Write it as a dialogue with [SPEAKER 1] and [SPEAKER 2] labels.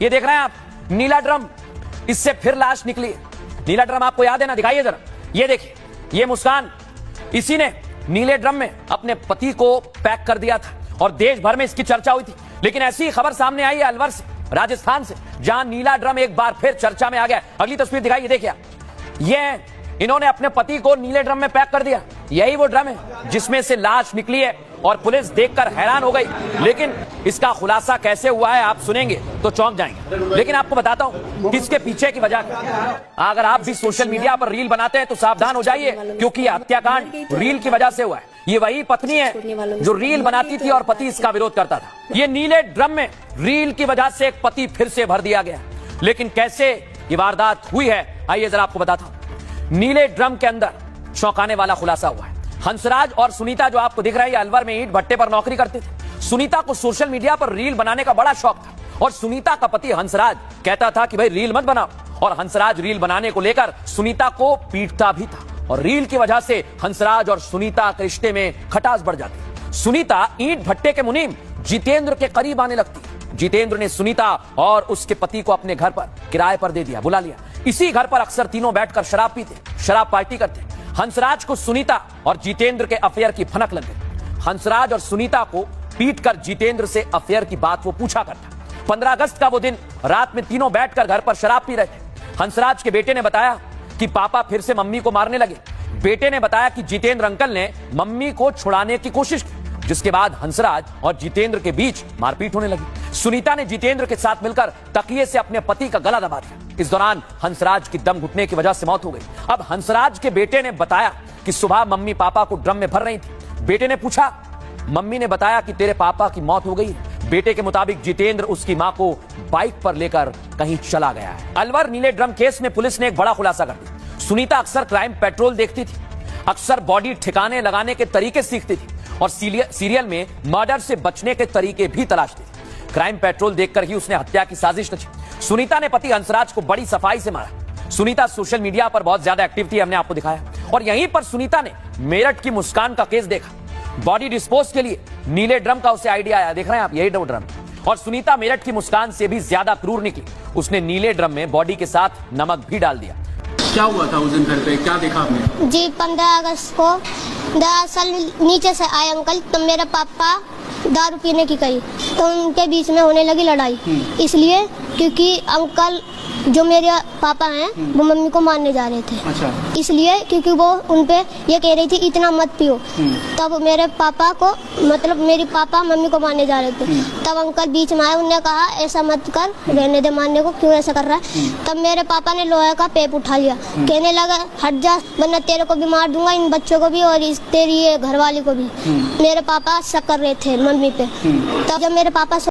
[SPEAKER 1] ये देख रहे हैं आप, नीला ड्रम, इससे फिर लाश निकली। नीला ड्रम आपको याद है ना, दिखाइए जरा। ये देखिए, ये मुस्कान, इसी ने नीले ड्रम में अपने पति को पैक कर दिया था और देश भर में इसकी चर्चा हुई थी। लेकिन ऐसी खबर सामने आई है अलवर से, राजस्थान से, जहां नीला ड्रम एक बार फिर चर्चा में आ गया। अगली तस्वीर दिखाइए, देखिए ये इन्होंने अपने पति को नीले ड्रम में पैक कर दिया। यही वो ड्रम है जिसमें से लाश निकली है और पुलिस देखकर हैरान हो गई। लेकिन इसका खुलासा कैसे हुआ है आप सुनेंगे तो चौंक जाएंगे। लेकिन आपको बताता हूं किसके पीछे की वजह। अगर आप भी सोशल मीडिया पर रील बनाते हैं तो सावधान हो जाइए, क्योंकि यह हत्याकांड रील की वजह से हुआ है। ये वही पत्नी है जो रील बनाती थी और पति इसका विरोध करता था। ये नीले ड्रम में रील की वजह से एक पति फिर से भर दिया गया। लेकिन कैसे ये वारदात हुई है, आइए जरा आपको बताता हूं। नीले ड्रम के अंदर चौंकाने वाला खुलासा हुआ है। हंसराज और सुनीता जो आपको दिख रहा है, ये अलवर में ईंट भट्टे पर नौकरी करते थे। सुनीता को सोशल मीडिया पर रील बनाने का बड़ा शौक था और सुनीता का पति हंसराज कहता था कि भाई रील मत बनाओ, और हंसराज रील बनाने को लेकर सुनीता को पीटता भी था। और रील की वजह से हंसराज और सुनीता के रिश्ते में खटास बढ़ जाती। सुनीता ईंट भट्टे के मुनीम जितेंद्र के करीब आने लगती। जितेंद्र ने सुनीता और उसके पति को अपने घर पर किराए पर दे दिया, बुला लिया। इसी घर पर अक्सर तीनों बैठकर शराब पीते, शराब पार्टी करते। हंसराज को सुनीता और जितेंद्र के अफेयर की भनक लग गई। हंसराज और सुनीता को पीटकर जितेंद्र से अफेयर की बात वो पूछा करता। 15 अगस्त का वो दिन, रात में तीनों बैठकर घर पर शराब पी रहे थे। हंसराज के बेटे ने बताया कि पापा फिर से मम्मी को मारने लगे। बेटे ने बताया कि जितेंद्र अंकल ने मम्मी को छुड़ाने की कोशिश की, जिसके बाद हंसराज और जितेंद्र के बीच मारपीट होने लगी। सुनीता ने जितेंद्र के साथ मिलकर तकिए से अपने पति का गला दबा दिया। इस दौरान हंसराज की दम घुटने की वजह से मौत हो गई। अब हंसराज के बेटे ने बताया कि सुबह मम्मी पापा को ड्रम में भर रही थी। बेटे ने पूछा, मम्मी ने बताया कि तेरे पापा की मौत हो गई। बेटे के मुताबिक जितेंद्र उसकी मां को बाइक पर लेकर कहीं चला गया है। अलवर नीले ड्रम केस में पुलिस ने एक बड़ा खुलासा कर दिया। सुनीता अक्सर क्राइम पेट्रोल देखती थी, अक्सर बॉडी ठिकाने लगाने के तरीके सीखती थी और सीरियल में मर्डर से बचने के तरीके भी तलाशती थी। क्राइम पेट्रोल देखकर ही उसने हत्या की साजिश रची। सुनीता ने पति हंसराज को बड़ी सफाई से मारा। सुनीता सोशल मीडिया पर बहुत ज्यादा एक्टिव थी, हमने आपको दिखाया। और यहीं पर सुनीता ने मेरठ की मुस्कान का केस देखा। बॉडी डिस्पोज के लिए नीले ड्रम का उसे आइडिया आया, देख रहे हैं आप, यही ड्रम। और सुनीता मेरठ की मुस्कान से भी ज्यादा क्रूर निकली। उसने नीले ड्रम में बॉडी के साथ नमक भी डाल दिया।
[SPEAKER 2] क्या हुआ था उस दिन घर पे, क्या देखा आपने?
[SPEAKER 3] जी 15 अगस्त को दरअसल नीचे से आए अंकल, तो मेरे पापा दारू पीने की कही, तो उनके बीच में होने लगी लड़ाई। इसलिए क्योंकि अंकल जो मेरे पापा हैं वो मम्मी को मारने जा रहे थे।
[SPEAKER 2] अच्छा।
[SPEAKER 3] इसलिए क्योंकि वो उनपे ये कह रही थी इतना मत पियो। तब मेरे पापा को, मतलब मेरे पापा मम्मी को मारने जा रहे थे। तब अंकल बीच में आए, उन्होंने कहा ऐसा मत कर, रहने दे मारने को, क्यों ऐसा कर रहा है। तब मेरे पापा ने लोहे का पेप उठा लिया, कहने लगा हट जा वरना तेरे को भी मार दूंगा, इन बच्चों को भी और तेरी ये घरवाली को भी। मेरे पापा शक कर रहे थे मम्मी पे। तब जब मेरे पापा